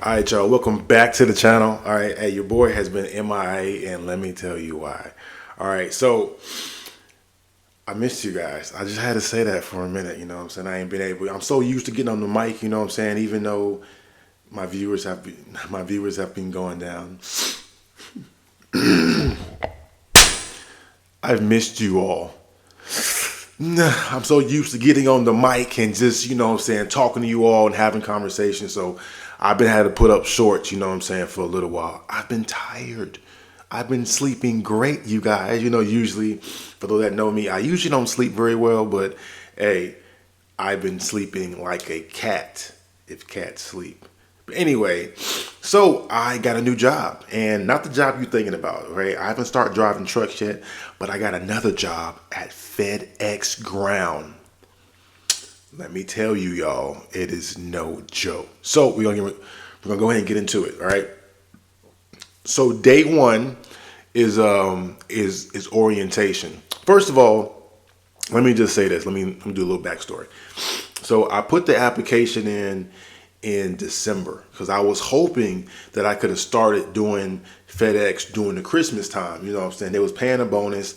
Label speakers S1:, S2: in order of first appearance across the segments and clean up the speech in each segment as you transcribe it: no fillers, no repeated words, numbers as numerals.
S1: All right, y'all, welcome back to the channel. All right, hey, your boy has been MIA, and let me tell you why. All right, so I missed you guys. I just had to say that for a minute, you know what I'm saying? I ain't been able, I'm so used to getting on the mic, you know what I'm saying? Even though my viewers have been going down. I've missed you all. I'm so used to getting on the mic and just, you know what I'm saying, talking to you all and having conversations. So I've been had to put up shorts, you know what I'm saying, for a little while. I've been tired. I've been sleeping great, you guys. You know, usually, for those that know me, I usually don't sleep very well, but hey, I've been sleeping like a cat, if cats sleep. But anyway, so I got a new job, and not the job you're thinking about, right? I haven't started driving trucks yet, but I got another job at FedEx Ground. Let me tell you, y'all, it is no joke. So we're gonna go ahead and get into it, all right? So day one is orientation. First of all, let me just say this. Let me do a little backstory. So I put the application in December because I was hoping that I could have started doing FedEx during the Christmas time. You know what I'm saying? They was paying a bonus,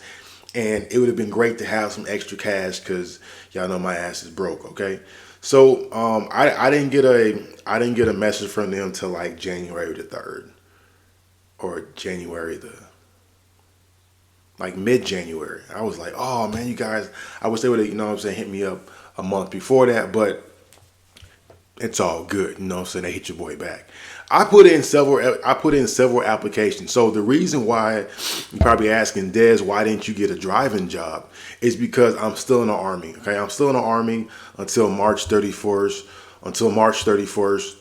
S1: and it would have been great to have some extra cash because y'all know my ass is broke. Okay, so I didn't get a message from them till like January the 3rd or like mid-January. I was like, oh man, you guys, I wish they would have, you know what I'm saying, hit me up a month before that, but it's all good, you know what I'm saying? They hit your boy back. I put in several applications. So the reason why you're probably asking, Des, why didn't you get a driving job? Is because I'm still in the Army. Okay, I'm still in the Army until March 31st, until March 31st,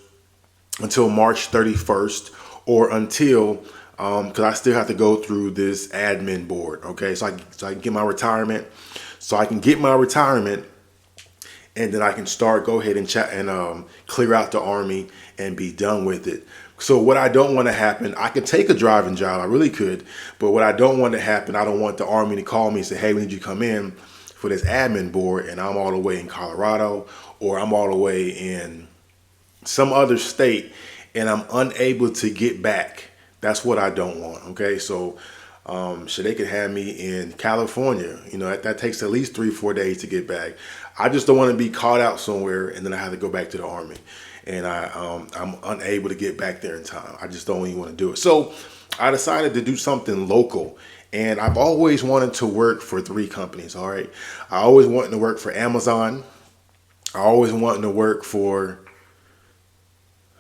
S1: or until because I still have to go through this admin board. Okay, so I can get my retirement. And then I can go ahead and chat and clear out the Army and be done with it. So what I don't want to happen, I could take a driving job, I really could, but what I don't want to happen, I don't want the Army to call me and say, hey, we need you to come in for this admin board, and I'm all the way in Colorado, or I'm all the way in some other state, and I'm unable to get back. That's what I don't want, okay? So they could have me in California. You know, that takes at least 3-4 days to get back. I just don't want to be caught out somewhere and then I have to go back to the Army, and I'm unable to get back there in time. I just don't even want to do it. So I decided to do something local, and I've always wanted to work for 3 companies. All right, I always wanted to work for Amazon. I always wanted to work for,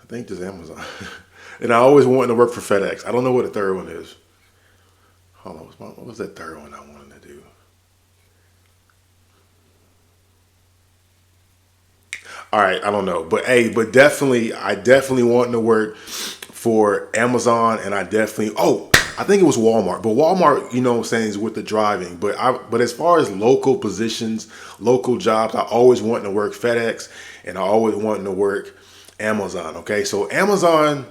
S1: I think just Amazon, and I always wanted to work for FedEx. I don't know what the third one is. Hold on, what was that third one I wanted to do? All right, I don't know, but hey, I definitely wanted to work for Amazon, and I think it was Walmart. But Walmart, you know what I'm saying, is with the driving. But as far as local positions, local jobs, I always wanted to work FedEx, and I always wanted to work Amazon. Okay, so Amazon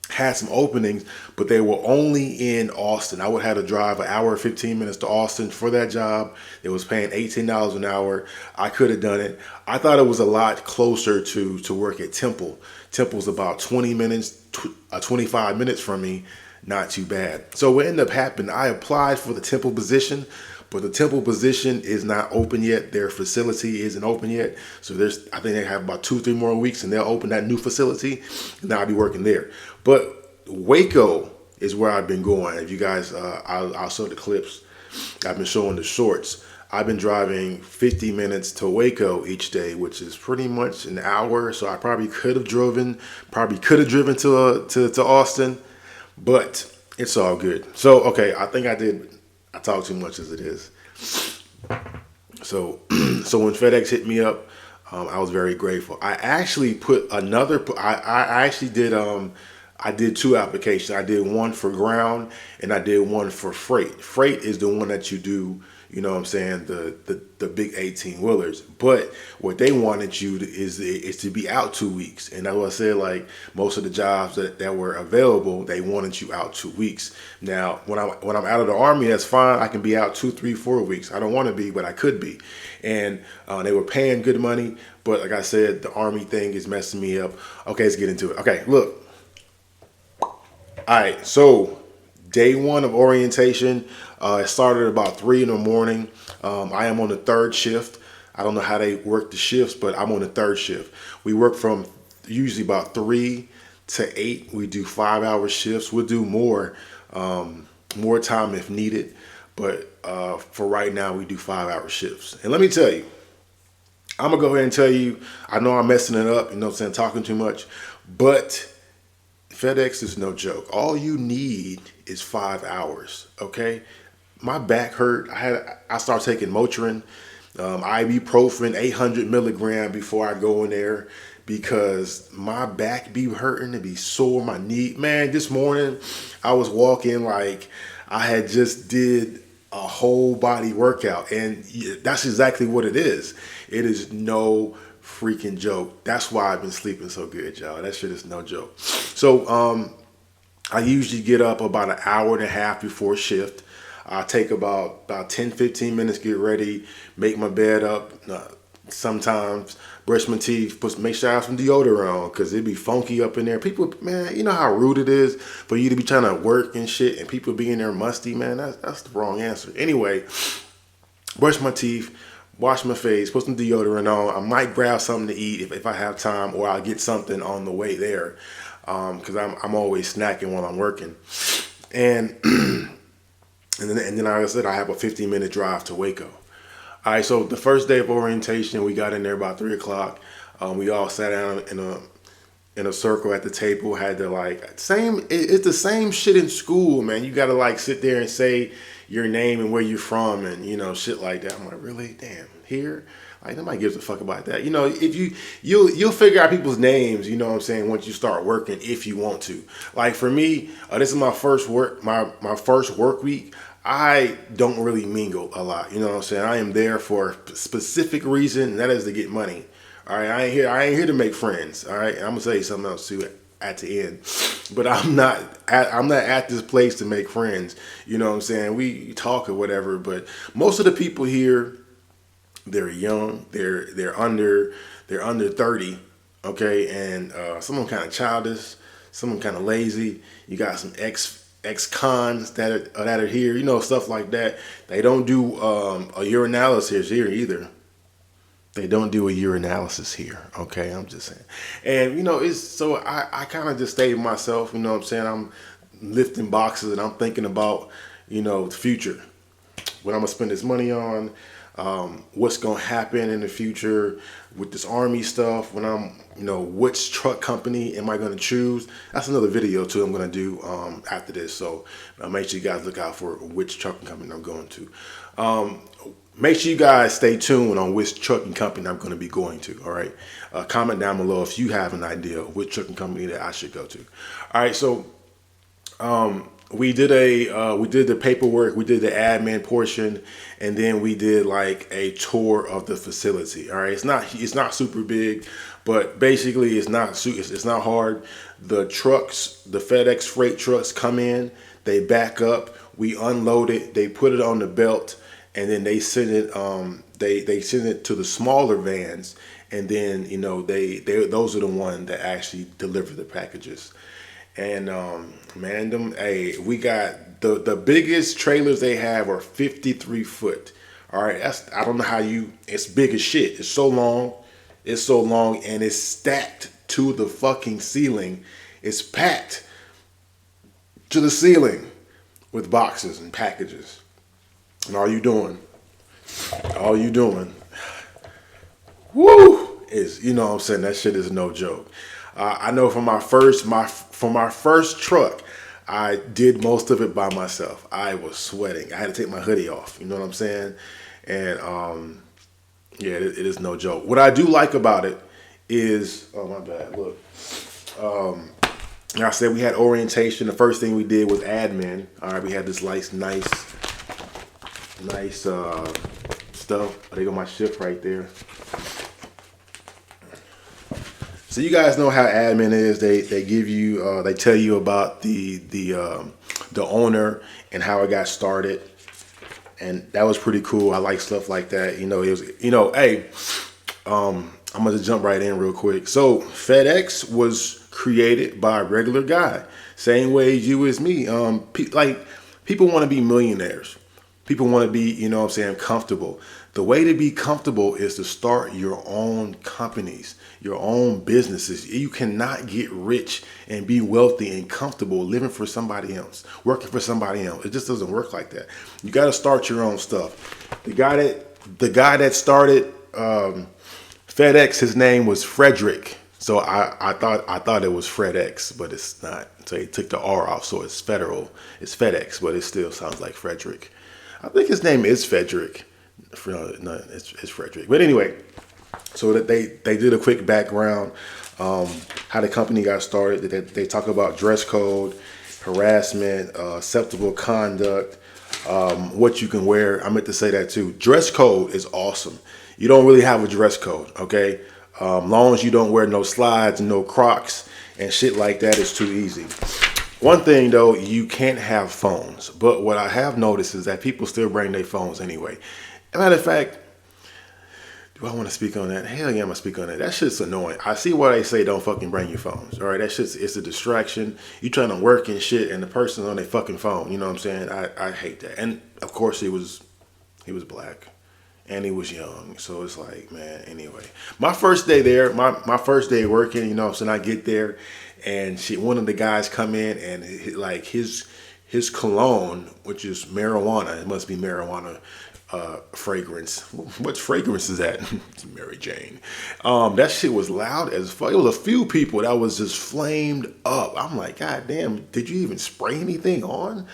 S1: had some openings, but they were only in Austin. I would have to drive an hour and 15 minutes to Austin for that job. It was paying $18 an hour. I could have done it. I thought it was a lot closer to work at Temple. Temple's about 25 minutes from me. Not too bad. So what ended up happening, I applied for the Temple position, but the Temple position is not open yet. Their facility isn't open yet. So I think they have about 2-3 more weeks and they'll open that new facility, and I'll be working there. But Waco is where I've been going. If you guys, I'll show the clips. I've been showing the shorts. I've been driving 50 minutes to Waco each day, which is pretty much an hour. So I probably could have driven to Austin, but it's all good. So, okay, I think I talk too much as it is. So when FedEx hit me up, I was very grateful. I actually I did 2 applications. I did one for ground and I did one for freight. Freight is the one that you do, you know what I'm saying, the big 18-wheelers. But what they wanted you to, is to be out 2 weeks. And that's what I said, like most of the jobs that were available, they wanted you out 2 weeks. Now, when I'm out of the Army, that's fine. I can be out 2, 3, 4 weeks. I don't want to be, but I could be. And they were paying good money. But like I said, the Army thing is messing me up. Okay, let's get into it. Okay, look. All right, so day one of orientation, it started about 3 in the morning. I am on the third shift. I don't know how they work the shifts, but I'm on the third shift. We work from usually about 3 to 8. We do 5-hour shifts. We'll do more time if needed, but for right now, we do 5-hour shifts. And let me tell you, I'm gonna go ahead and tell you, I know I'm messing it up, you know what I'm saying, talking too much, but FedEx is no joke. All you need is 5 hours, okay? My back hurt. I started taking Motrin, ibuprofen, 800 milligram before I go in there because my back be hurting, it be sore, my knee. Man, this morning I was walking like I had just did a whole body workout, and that's exactly what it is. It is no freaking joke. That's why I've been sleeping so good, y'all. That shit is no joke. So I usually get up about an hour and a half before shift. I take about 10, 15 minutes, get ready, make my bed up. Sometimes brush my teeth, make sure I have some deodorant on because it be funky up in there. People, man, you know how rude it is for you to be trying to work and shit and people be in there musty, man. That's the wrong answer. Anyway, brush my teeth, wash my face, put some deodorant on. I might grab something to eat if I have time, or I'll get something on the way there because I'm always snacking while I'm working. And and then like I said, I have a 15-minute drive to Waco. All right, so the first day of orientation, we got in there about 3 o'clock. We all sat down in a circle at the table. Had to it's the same shit in school, man. You got to like sit there and say your name and where you're from and, you know, shit like that. I'm like, really? Damn, here? Like, nobody gives a fuck about that. You know, if you'll figure out people's names, you know what I'm saying, once you start working, if you want to. Like for me, this is my first my first work week. I don't really mingle a lot. You know what I'm saying? I am there for a specific reason, and that is to get money. All right, I ain't here to make friends. All right, and I'm gonna tell you something else too at the end. But I'm not at this place to make friends. You know what I'm saying? We talk or whatever, but most of the people here, they're young. They're under 30. Okay, and some of them kind of childish, some of them kind of lazy. You got some ex-cons that are here, you know, stuff like that. They don't do a urinalysis here either. They don't do a urinalysis here. Okay, I'm just saying. And you know, it's so I kind of just stay with myself. You know what I'm saying? I'm lifting boxes and I'm thinking about, you know, the future. What I'm gonna spend this money on. What's gonna happen in the future with this Army stuff, when I'm, you know, which truck company am I gonna choose? That's another video too I'm gonna do after this, so make sure you guys look out for which trucking company I'm going to. Make sure you guys stay tuned on which trucking company I'm going to be going to. All right, comment down below if you have an idea of which trucking company that I should go to. All right, so we did the paperwork, we did the admin portion, and then we did like a tour of the facility. All right, it's not super big, but basically it's not hard. The trucks, the FedEx freight trucks come in, they back up, we unload it, they put it on the belt, and then they send it they send it to the smaller vans, and then, you know, those are the ones that actually deliver the packages. And man, we got the biggest trailers they have are 53 foot. All right, I don't know how it's big as shit. It's so long, and it's stacked to the fucking ceiling. It's packed to the ceiling with boxes and packages. And all you doing, woo, is, you know what I'm saying, that shit is no joke. I know from my first truck, I did most of it by myself. I was sweating. I had to take my hoodie off. You know what I'm saying? And yeah, it is no joke. What I do like about it is, oh my bad, look. Like I said, we had orientation. The first thing we did was admin. All right, we had this nice stuff. There go my shift right there. So you guys know how admin is. They give you, they tell you about the owner and how it got started, and that was pretty cool. I like stuff like that. You know, it was, you know, hey, I'm gonna jump right in real quick. So FedEx was created by a regular guy. Same way as you as me. People want to be millionaires. People want to be, comfortable. The way to be comfortable is to start your own companies, your own businesses. You cannot get rich and be wealthy and comfortable living for somebody else, working for somebody else. It just doesn't work like that. You got to start your own stuff. The guy that started FedEx, his name was Frederick. So I thought it was FedEx, but it's not. So he took the R off, so it's federal. It's FedEx, but it still sounds like Frederick. I think his name is Frederick. No, it's Frederick. But anyway, so that they did a quick background, how the company got started. They talk about dress code, harassment, acceptable conduct, what you can wear. I meant to say that too. Dress code is awesome. You don't really have a dress code, okay? Long as you don't wear no slides and no Crocs and shit like that, it's too easy. One thing though, you can't have phones. But what I have noticed is that people still bring their phones anyway. As a matter of fact, do I want to speak on that? Hell yeah, I'm going to speak on that. That shit's annoying. I see why they say don't fucking bring your phones. All right, that shit's it's a distraction. You trying to work and shit, and the person's on their fucking phone. You know what I'm saying? I hate that. And of course, he was black, and he was young. So it's like, man. Anyway, my first day there, my first day working. You know what I'm saying? I get there, and one of the guys come in, and his cologne, which is marijuana. It must be marijuana. Fragrance. What fragrance is that? It's Mary Jane. That shit was loud as fuck. It was a few people that was just flamed up. I'm like, God damn, did you even spray anything on?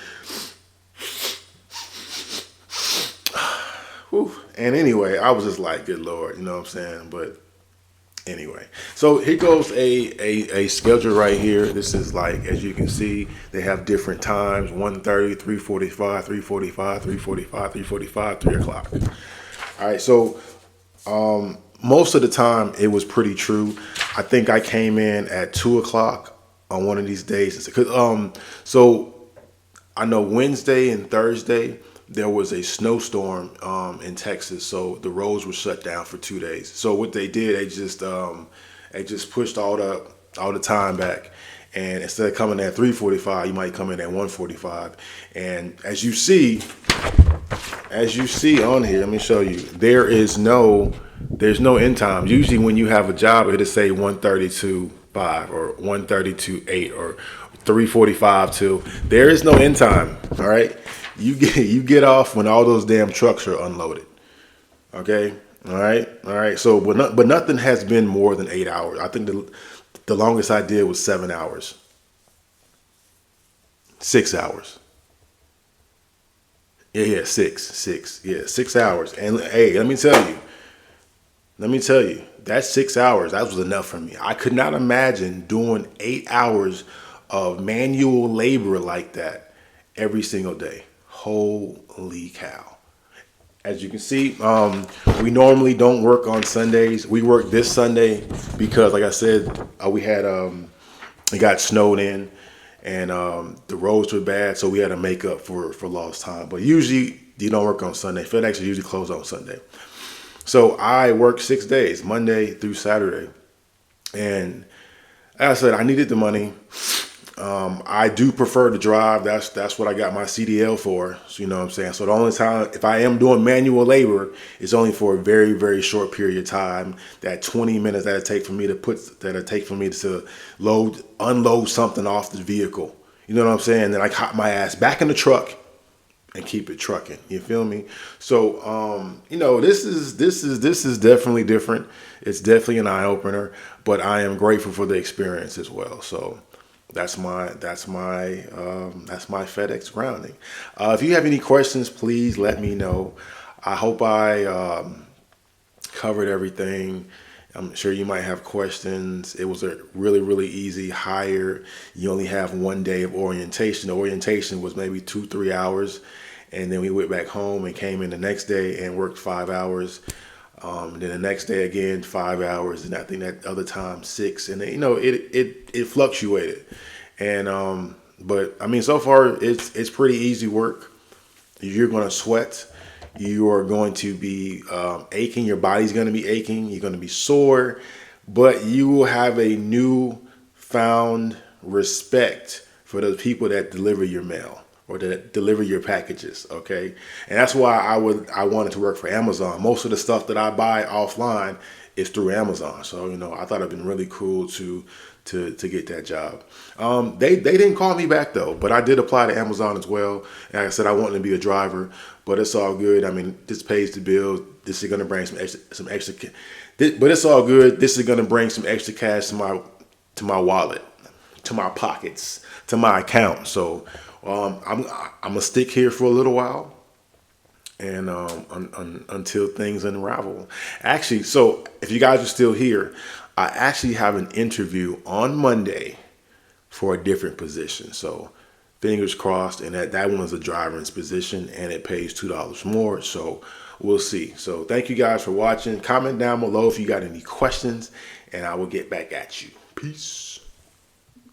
S1: Whew. And anyway, I was just like, good Lord, you know what I'm saying? But anyway, so here goes a schedule right here. This is like, as you can see, they have different times: 1:30, 3:45, 3:45, 3:45, 3:45, 3 o'clock. All right, so most of the time it was pretty true. I think I came in at 2 o'clock on one of these days. So I know Wednesday and Thursday there was a snowstorm in Texas, so the roads were shut down for 2 days. So what they did, they just pushed all the time back, and instead of coming at 3:45, you might come in at 1:45. And as you see on here, let me show you. There's no end time. Usually when you have a job, it'll say 1:30 to 5 or 1:30 to 8 or 3:45 to. There is no end time. All right. You get off when all those damn trucks are unloaded. Okay, all right. So, but nothing has been more than 8 hours. I think the longest I did was 7 hours, 6 hours. Yeah, six. Yeah, 6 hours. And hey, let me tell you, that's 6 hours. That was enough for me. I could not imagine doing 8 hours of manual labor like that every single day. Holy cow. As you can see, we normally don't work on Sundays. We worked this Sunday because, like I said, it got snowed in, and the roads were bad, so we had to make up for lost time. But usually you don't work on Sunday. FedEx is usually closed on Sunday. So I worked 6 days, Monday through Saturday. And as I said, I needed the money. I do prefer to drive. That's what I got my CDL for. So, you know what I'm saying? So the only time, if I am doing manual labor, it's only for a very, very short period of time. That 20 minutes that'll take for me to unload something off the vehicle. You know what I'm saying? Then I hop my ass back in the truck and keep it trucking. You feel me? So, this is definitely different. It's definitely an eye opener, but I am grateful for the experience as well. So that's my FedEx grounding. If you have any questions, please let me know. I hope I covered everything. I'm sure you might have questions. It was a really, really easy hire. You only have 1 day of orientation. The orientation was maybe 2-3 hours. And then we went back home and came in the next day and worked 5 hours. And then the next day again, 5 hours. And I think that other time, 6. And then, it fluctuated. And, but I mean, so far it's pretty easy work. You're going to sweat. You are going to be aching. Your body's going to be aching. You're going to be sore, but you will have a new found respect for the people that deliver your mail or that deliver your packages. Okay. And that's why I wanted to work for Amazon. Most of the stuff that I buy offline is through Amazon. So, I thought it'd been really cool to get that job. They didn't call me back though, but I did apply to Amazon as well. And like I said, I wanted to be a driver, but it's all good. I mean, this pays the bills. This is going to bring some extra, but it's all good. This is going to bring some extra cash to my wallet, to my pockets, to my account. So I'm gonna stick here for a little while, and until things unravel. Actually, so if you guys are still here, I actually have an interview on Monday for a different position. So fingers crossed, and that one's a driver's position, and it pays $2 more. So we'll see. So thank you guys for watching. Comment down below if you got any questions, and I will get back at you. Peace.